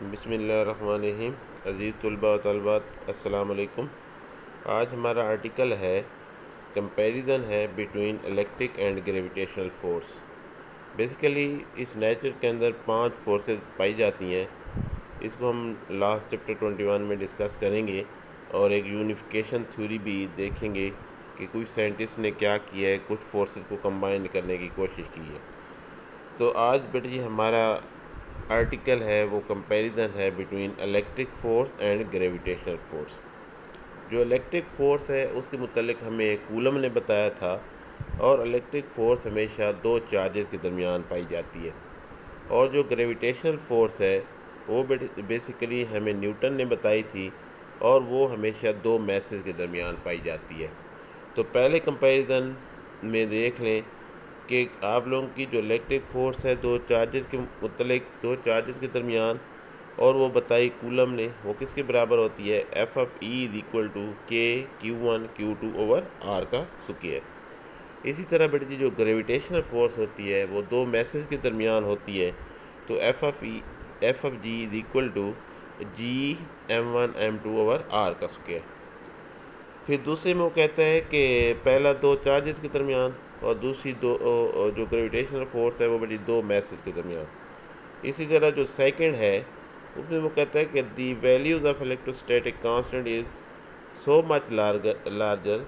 बिस्मिल्लाहिर्रहमानिर्रहीम। अज़ीज़ तलबा व तलबात, अस्सलाम वालेकुम। आज हमारा आर्टिकल है कंपैरिजन है between electric and gravitational force. Basically इस नेचर के अंदर 5 फोर्सेस पाई जाती हैं। इसको हम लास्ट चैप्टर 21 में डिस्कस करेंगे और एक यूनिफिकेशन थ्योरी भी देखेंगे कि कुछ साइंटिस्ट ने क्या किया है, कुछ फोर्सेस को कंबाइन करने की कोशिश की है। तो आज बेटा जी हमारा आर्टिकल है वो कंपैरिजन है between electric force and gravitational force. जो इलेक्ट्रिक फोर्स है उसके मुतल्लिक हमें कूलम ने बताया था, और इलेक्ट्रिक फोर्स हमेशा दो चार्जेस के दरमियान पाई जाती है। और जो ग्रेविटेशनल फोर्स है वो बेसिकली हमें न्यूटन ने बताई थी, और वो हमेशा दो मैसेज के दरमियान पाई जाती है। तो पहले कंपैरिजन में देख लें कि आप लोगों की जो इलेक्ट्रिक फोर्स है दो चार्जेस के मुतल्लिक, दो चार्जेस के दरमियान, और वो बताई कूलम ने, वो किसके बराबर होती है, F of E is equal to K Q1 Q2 over R का स्क्वायर। इसी तरह बेटा जी जो ग्रेविटेशनल फोर्स होती है वो दो मैसेज के दरमियान होती है, तो F of G is equal to G m1 m2 over R का स्क्वायर। फिर दूसरे में वो कहता है कि पहला दो चार्जेस के दरमियान, और दूसरी जो ग्रेविटेशनल फोर्स है वो बड़ी दो मैसेज के दरमियान। इसी तरह जो सेकंड है उसमें वो कहता है कि दी values of electrostatic constant is so much larger,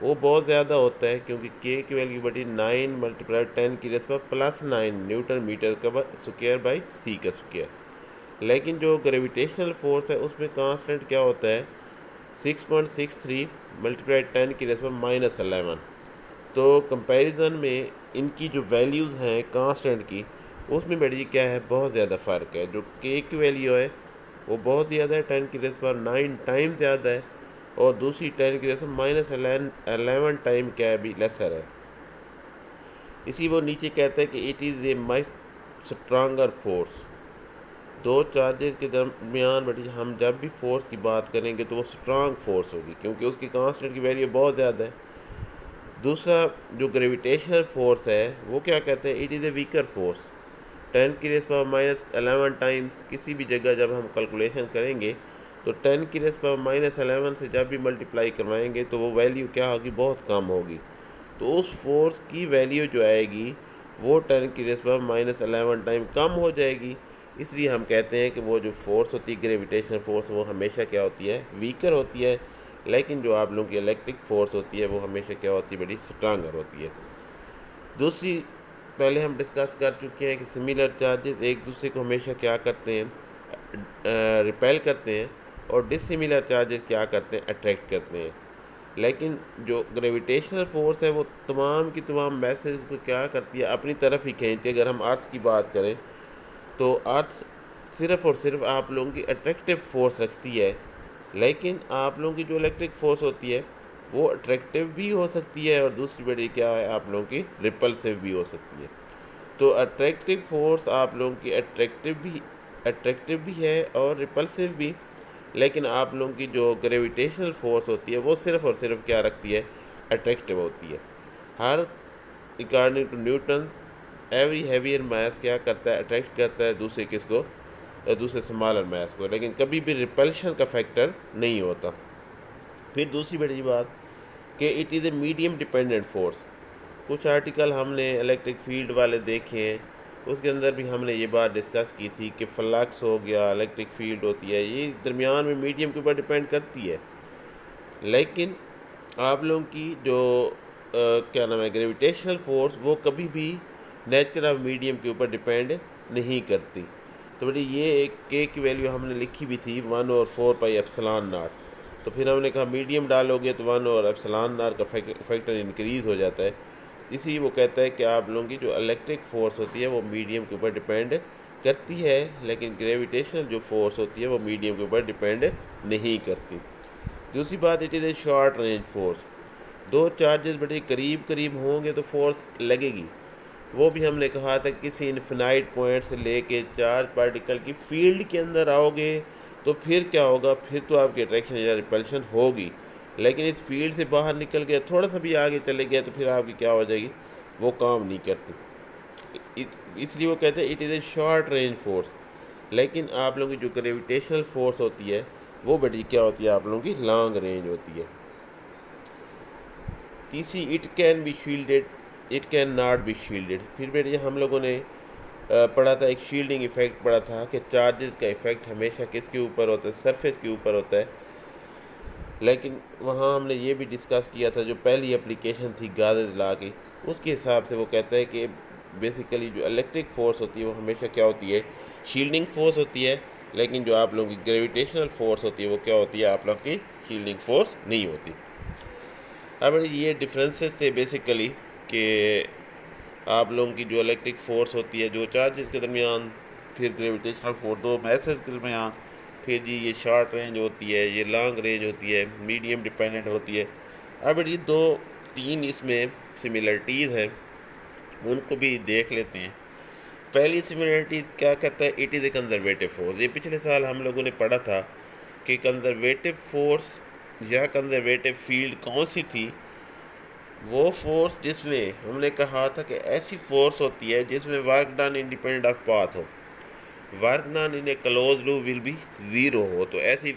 वो बहुत ज़्यादा होता है क्योंकि के की वैल्यू बड़ी 9 × 10⁻⁹ न्यूटन मीटर का स्क्वायर बाई सी का स्क्वायर। लेकिन जो ग्रेविटेशनल फोर्स है उसमें कांस्टेंट क्या होता है, 6.63 × 10⁻⁻11। तो कंपैरिजन में इनकी जो वैल्यूज़ हैं कांस्टेंट की, उसमें बेटी क्या है, बहुत ज़्यादा फ़र्क है। जो के की वैल्यू है वो बहुत ज़्यादा है, 10⁻9 टाइम ज़्यादा है, और दूसरी 10⁻11 टाइम क्या है, भी लेसर है। इसी वो नीचे कहता है कि it is a much stronger force. दो चार्जेस के दरमियान बेटी हम जब भी फोर्स की बात करेंगे तो वो स्ट्रांग फोर्स होगी, क्योंकि उसकी कांस्टेंट की वैल्यू बहुत ज़्यादा है। दूसरा जो ग्रेविटेशनल फोर्स है वो क्या कहते हैं, it is a weaker force. 10⁻11 times किसी भी जगह जब हम कैलकुलेशन करेंगे तो 10⁻11 से जब भी मल्टीप्लाई करवाएंगे तो वो वैल्यू क्या होगी, बहुत कम होगी। तो उस फोर्स की वैल्यू जो आएगी वो 10⁻11 टाइम कम हो जाएगी। इसलिए हम कहते हैं कि वो जो फोर्स होती है ग्रेविटेशनल फोर्स, वो हमेशा क्या होती है, वीकर होती है। लेकिन जो आप लोगों की इलेक्ट्रिक फोर्स होती है वो हमेशा क्या होती है, बड़ी स्ट्रांगर होती है। दूसरी पहले हम डिस्कस कर चुके हैं कि सिमिलर चार्जेस एक दूसरे को हमेशा क्या करते हैं, रिपेल करते हैं, और डिसिमिलर चार्जेस क्या करते हैं, अट्रैक्ट करते हैं। लेकिन जो ग्रेविटेशनल फोर्स है वो तमाम की तमाम मैसेज को क्या करती है, अपनी तरफ ही खींचती है। अगर हम अर्थ की बात करें तो अर्थ सिर्फ़ और सिर्फ आप लोगों की अट्रैक्टिव फोर्स रखती है, लेकिन आप लोगों की जो इलेक्ट्रिक फोर्स होती है वो अट्रैक्टिव भी हो सकती है, और दूसरी बड़ी क्या है, आप लोगों की रिपल्सिव भी हो सकती है। तो अट्रैक्टिव फोर्स आप लोगों की अट्रैक्टिव भी है और रिपल्सिव भी। लेकिन आप लोगों की जो ग्रेविटेशनल फोर्स होती है वो सिर्फ़ और सिर्फ क्या रखती है, अट्रैक्टिव होती है। हर according to Newton every heavier mass क्या करता है, अट्रैक्ट करता है दूसरे किसको, दूसरे स्मॉलर मास को, लेकिन कभी भी रिपल्शन का फैक्टर नहीं होता। फिर दूसरी बड़ी बात कि it is a medium dependent force. कुछ आर्टिकल हमने इलेक्ट्रिक फील्ड वाले देखे हैं, उसके अंदर भी हमने ये बात डिस्कस की थी कि फ्लक्स हो गया, इलेक्ट्रिक फील्ड होती है, ये दरमियान में मीडियम के ऊपर डिपेंड करती है। लेकिन आप लोगों की जो क्या नाम है, ग्रेविटेशनल फोर्स, वो कभी भी नेचर ऑफ मीडियम के ऊपर डिपेंड नहीं करती। तो बेटी ये एक के की वैल्यू हमने लिखी भी थी 1/4πε0। तो फिर हमने कहा मीडियम डालोगे तो 1/ε0 का फैक्टर इंक्रीज़ हो जाता है। इसी वो कहता है कि आप लोगों की जो इलेक्ट्रिक फोर्स होती है वो मीडियम के ऊपर डिपेंड करती है, लेकिन ग्रेविटेशनल जो फोर्स होती है वो मीडियम के ऊपर डिपेंड नहीं करती। दूसरी बात, it is a short range force. दो चार्जेस बड़े करीब करीब होंगे तो फोर्स लगेगी। वो भी हमने कहा था किसी इन्फिनाइट पॉइंट से लेके चार्ज पार्टिकल की फील्ड के अंदर आओगे तो फिर क्या होगा, फिर तो आपकी अट्रैक्शन या रिपल्शन होगी। लेकिन इस फील्ड से बाहर निकल गया, थोड़ा सा भी आगे चले गया, तो फिर आपकी क्या हो जाएगी, वो काम नहीं करती। इसलिए वो कहते हैं it is a short range force. लेकिन आप लोगों की जो ग्रेविटेशनल फोर्स होती है वो बेटी क्या होती है, आप लोगों की लॉन्ग रेंज होती है। तीसरी, it can be shielded, it can not be shielded. फिर बेटी हम लोगों ने पढ़ा था, एक शील्डिंग इफेक्ट पढ़ा था कि चार्जेस का इफेक्ट हमेशा किसके ऊपर होता है, सरफेस के ऊपर होता है। लेकिन वहाँ हमने ये भी डिस्कस किया था, जो पहली एप्लीकेशन थी गाजेस ला की, उसके हिसाब से वो कहता है कि बेसिकली जो इलेक्ट्रिक फोर्स होती है वो हमेशा क्या होती है, शील्डिंग फोर्स होती है। लेकिन जो आप लोगों की ग्रेविटेशनल फोर्स होती है वो क्या होती है, आप लोग की शील्डिंग फोर्स नहीं होती। अब ये डिफरेंसेस थे बेसिकली कि आप लोगों की जो इलेक्ट्रिक फोर्स होती है, जो चार्जेस के दरमियान, फिर ग्रेविटेशनल फोर्स, दो मैसेज के दरमियान, फिर जी ये शॉर्ट रेंज होती है, ये लॉन्ग रेंज होती है, मीडियम डिपेंडेंट होती है। अब ये दो तीन इसमें सिमिलरिटीज़ हैं, उनको भी देख लेते हैं। पहली सिमिलरिटीज़ क्या कहता है, it is a conservative force. ये पिछले साल हम लोगों ने पढ़ा था कि कंजर्वेटिव फोर्स या कंजर्वेटिव फील्ड कौन सी थी। वो फोर्स जिसमें हमने कहा था कि ऐसी फोर्स होती है जिसमें work done independent of path हो, work done in a close loop will be zero हो। तो ऐसी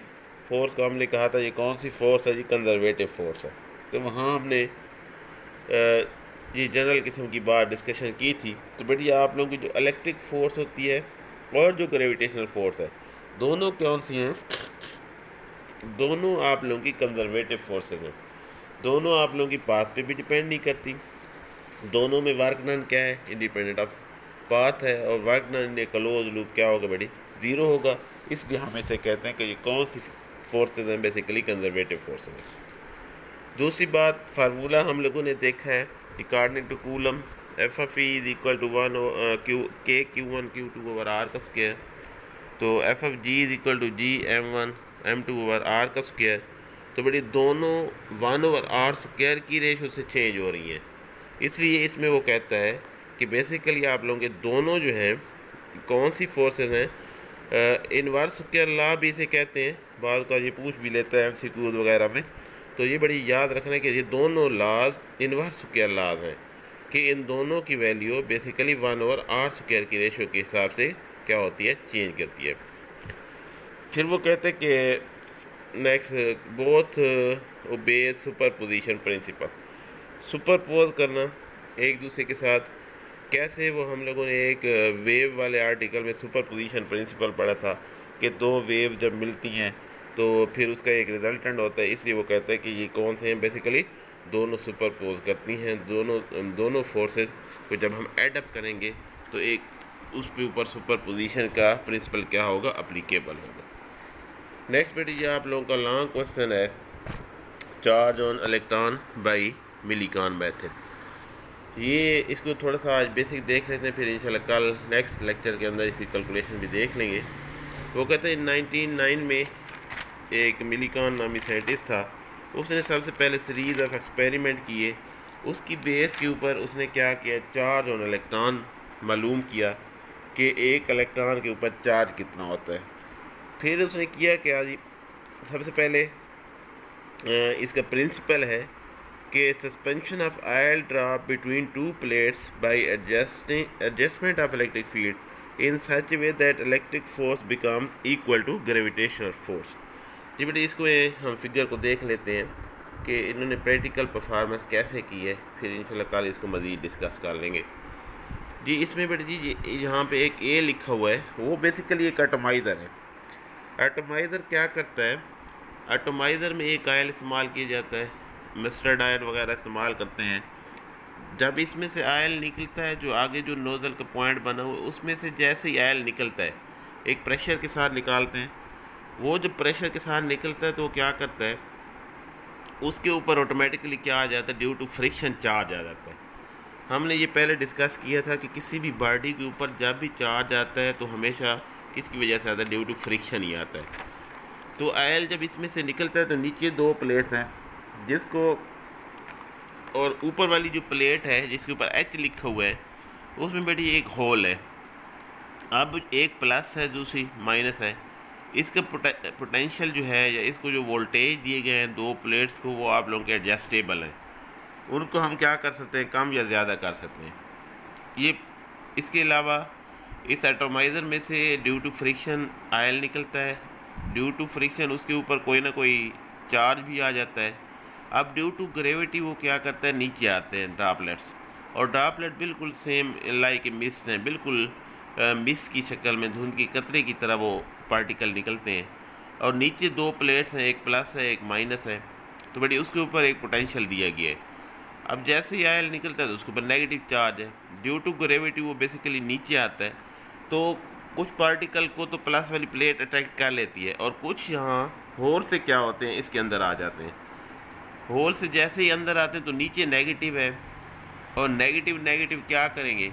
फोर्स को हमने कहा था ये कौन सी फोर्स है, ये कंजर्वेटिव फोर्स है। तो वहाँ हमने ये जनरल किस्म की बात डिस्कशन की थी। तो बेटिया आप लोगों की जो इलेक्ट्रिक फोर्स होती है और जो ग्रेविटेशनल फोर्स है, दोनों कौन सी हैं, दोनों आप लोगों की कंजर्वेटिव फोर्सेज हैं। दोनों आप लोगों की पाथ पे भी डिपेंड नहीं करती, दोनों में वर्क डन क्या है, इंडिपेंडेंट ऑफ पाथ है, और work done in close loop क्या होगा बेटी, ज़ीरो होगा। इसलिए हम इसे कहते हैं कि ये कौन सी फोर्सेज हैं, बेसिकली कंजर्वेटिव फोर्सेज हैं। दूसरी बात, फार्मूला हम लोगों ने देखा है, according to Coulomb F of E is equal to one K Q one Q two over R का स्क्वायर। तो F of G is equal to G M one M two over R का square. तो बेटी दोनों 1/r square की ratio से change हो रही हैं, इसलिए इसमें वो कहता है कि बेसिकली आप लोगों के दोनों जो हैं कौन सी फोर्सेस हैं, इनवर्स स्क्वायर लॉ भी इसे कहते हैं, बाद का ये पूछ भी लेता है MCQ वगैरह में। तो ये बड़ी याद रखना है कि ये दोनों लॉज इनवर्स स्क्वायर लॉज हैं, कि इन दोनों की वैल्यू बेसिकली 1/r स्क्वायर की रेशो के हिसाब से क्या होती है, चेंज करती है। फिर वो कहते हैं कि next, both obey superposition principle. Superpose करना एक दूसरे के साथ, कैसे, वो हम लोगों ने एक वेव वाले आर्टिकल में सुपरपोजिशन प्रिंसिपल पढ़ा था कि दो वेव जब मिलती हैं तो फिर उसका एक रिजल्टेंट होता है। इसलिए वो कहता है कि ये कौन से हैं, बेसिकली दोनों सुपरपोज करती हैं, दोनों फोर्सेस को जब हम एडअप करेंगे तो एक उस पे ऊपर सुपरपोजिशन का प्रिंसिपल क्या होगा, अप्लीकेबल होगा। नेक्स्ट बेटी ये आप लोगों का लॉन्ग क्वेश्चन है, charge on electron by Millikan method. ये इसको थोड़ा सा आज बेसिक देख लेते हैं, फिर इंशाल्लाह कल नेक्स्ट लेक्चर के अंदर इसकी कैलकुलेशन भी देख लेंगे। वो कहते हैं 1909 में एक मिलीकान नामी साइंटिस्ट था, उसने सबसे पहले सीरीज़ ऑफ एक्सपेरिमेंट किए, उसकी बेस के ऊपर उसने क्या किया, चार्ज ऑन इलेक्ट्रॉन मालूम किया कि एक इलेक्ट्रॉन के ऊपर चार्ज कितना होता है। फिर उसने किया क्या जी, सबसे पहले इसका प्रिंसिपल है कि suspension of oil drop between two plates by adjustment of electric field in such way that electric force becomes equal to gravitational force. जी बेटे इसको हम फिगर को देख लेते हैं कि इन्होंने प्रैक्टिकल परफॉर्मेंस कैसे की है, फिर इंशाल्लाह कल इसको मज़ीद डिस्कस कर लेंगे। जी इसमें बेटे जी यहाँ पे एक ए लिखा हुआ है, वो बेसिकली एक एटमाइज़र है। एटमाइज़र क्या करता है, एटमाइज़र में एक आयल इस्तेमाल किया जाता है, मस्टर्ड आयल वगैरह इस्तेमाल करते हैं। जब इसमें से आयल निकलता है, जो आगे जो नोज़ल का पॉइंट बना हुआ है उसमें से जैसे ही आयल निकलता है, एक प्रेशर के साथ निकालते हैं। वो जब प्रेशर के साथ निकलता है तो वो क्या करता है, उसके ऊपर ऑटोमेटिकली क्या आ जाता है, ड्यू टू फ्रिक्शन चार्ज आ जाता है। हमने ये पहले डिस्कस किया था कि किसी भी बॉडी के ऊपर जब भी चार्ज आता है तो हमेशा किसकी वजह से आता है, ड्यू टू फ्रिक्शन ही आता है। तो आयल जब इसमें से निकलता है तो नीचे दो प्लेट्स हैं जिसको, और ऊपर वाली जो प्लेट है जिसके ऊपर H लिखा हुआ है उसमें बेटी एक होल है। अब एक प्लस है, दूसरी माइनस है। इसका पोटेंशियल जो है या इसको जो वोल्टेज दिए गए हैं दो प्लेट्स को, वो आप लोगों के एडजस्टेबल हैं, उनको हम क्या कर सकते हैं, कम या ज़्यादा कर सकते हैं। ये इसके अलावा इस एटोमाइज़र में से ड्यू टू फ्रिक्शन आयल निकलता है, ड्यू टू फ्रिक्शन उसके ऊपर कोई ना कोई चार्ज भी आ जाता है। अब ड्यू टू ग्रेविटी वो क्या करता है, नीचे आते हैं ड्रॉपलेट्स, और ड्रॉपलेट बिल्कुल सेम लाइक ए मिस्ट हैं, बिल्कुल मिस्ट की शक्ल में धुंध की कतरे की तरह वो पार्टिकल निकलते हैं। और नीचे दो प्लेट्स हैं, एक प्लस है एक माइनस है, तो बड़ी उसके ऊपर एक पोटेंशियल दिया गया है। अब जैसे ही आयल निकलता है तो उसके ऊपर नेगेटिव चार्ज है, ड्यू टू ग्रेविटी वो बेसिकली नीचे आता है। तो कुछ पार्टिकल को तो प्लस वाली प्लेट अट्रैक्ट कर लेती है, और कुछ यहाँ होल से क्या होते हैं इसके अंदर आ जाते हैं। होल से जैसे ही अंदर आते हैं तो नीचे नेगेटिव है, और नेगेटिव नेगेटिव क्या करेंगे,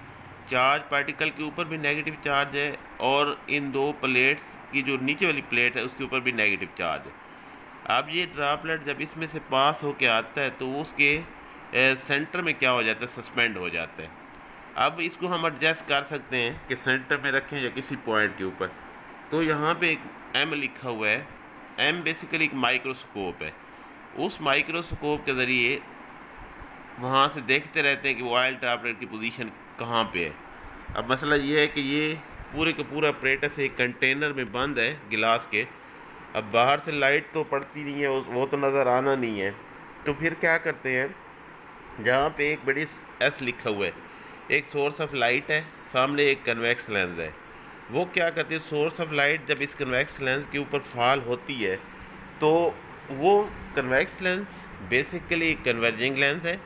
चार्ज पार्टिकल के ऊपर भी नेगेटिव चार्ज है, और इन दो प्लेट्स की जो नीचे वाली प्लेट है उसके ऊपर भी नेगेटिव चार्ज है। अब ये ड्रॉपलेट जब इसमें से पास होके आता है तो उसके सेंटर में क्या हो जाता है, सस्पेंड हो जाता है। अब इसको हम एडजस्ट कर सकते हैं कि सेंटर में रखें या किसी पॉइंट के ऊपर। तो यहाँ पे एक एम लिखा हुआ है, एम बेसिकली एक माइक्रोस्कोप है। उस माइक्रोस्कोप के ज़रिए वहाँ से देखते रहते हैं कि वो ऑयल ड्रॉपलेट की पोजीशन कहाँ पे है। अब मसला ये है कि ये पूरे का पूरा apparatus एक कंटेनर में बंद है गिलास के। अब बाहर से लाइट तो पड़ती नहीं है, वो तो नज़र आना नहीं है। तो फिर क्या करते हैं, जहाँ पे एक बड़ी एस लिखा हुआ है, एक सोर्स ऑफ लाइट है, सामने एक कन्वेक्स लेंस है। वो क्या करते हैं, सोर्स ऑफ लाइट जब इस कन्वेक्स लेंस के ऊपर फॉल होती है तो वो कन्वेक्स लेंस बेसिकली एक कन्वर्जिंग लेंस है।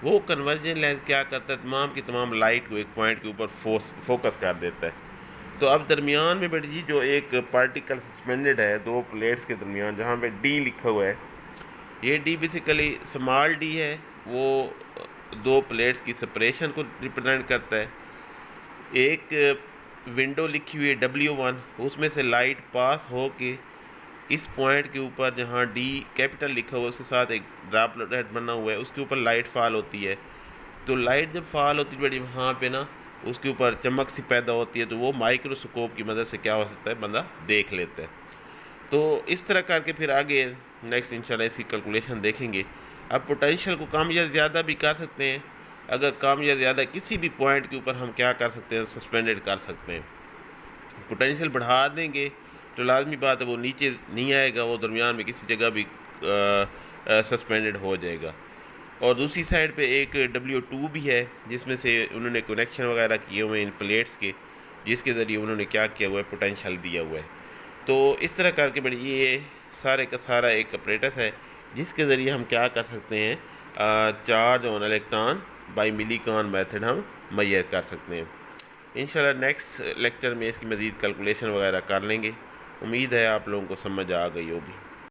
वो कन्वर्जिंग लेंस क्या करता है, तमाम की तमाम लाइट को एक पॉइंट के ऊपर फोकस कर देता है। तो अब दरमियान में बेटी जी जो एक पार्टिकल सस्पेंडेड है दो प्लेट्स के दरमियान, जहाँ पे डी लिखा हुआ है, ये डी बेसिकली स्मॉल डी है, वो दो प्लेट्स की सेपरेशन को रिप्रेजेंट करता है। एक विंडो लिखी हुई है W1, उसमें से लाइट पास हो के इस पॉइंट के ऊपर जहाँ डी कैपिटल लिखा हुआ है उसके साथ एक ड्रॉपलेट बना हुआ है, उसके ऊपर लाइट फॉल होती है। तो लाइट जब फॉल होती है बड़ी वहाँ पे ना उसके ऊपर चमक सी पैदा होती है, तो वो माइक्रोस्कोप की मदद से क्या हो सकता है, बंदा देख लेता है। तो इस तरह करके फिर आगे नेक्स्ट इंशाल्लाह इसकी कैलकुलेशन देखेंगे। अब पोटेंशियल को कम या ज़्यादा भी कर सकते हैं, अगर कम या ज़्यादा किसी भी पॉइंट के ऊपर हम क्या कर सकते हैं, सस्पेंडेड कर सकते हैं। पोटेंशियल बढ़ा देंगे तो लाजमी बात है वो नीचे नहीं आएगा, वो दरमियान में किसी जगह भी सस्पेंडेड हो जाएगा। और दूसरी साइड पे एक W2 भी है जिसमें से उन्होंने कनेक्शन वगैरह किए हुए हैं इन प्लेट्स के, जिसके ज़रिए उन्होंने क्या किया हुआ है, पोटेंशियल दिया हुआ है। तो इस तरह करके बड़ी ये सारे का सारा एक apparatus है जिसके ज़रिए हम क्या कर सकते हैं, charge on electron by Millikan method हम मेजर कर सकते हैं। इंशाल्लाह नेक्स्ट लेक्चर में इसकी मज़ीद कैलकुलेशन वगैरह कर लेंगे। उम्मीद है आप लोगों को समझ आ गई होगी।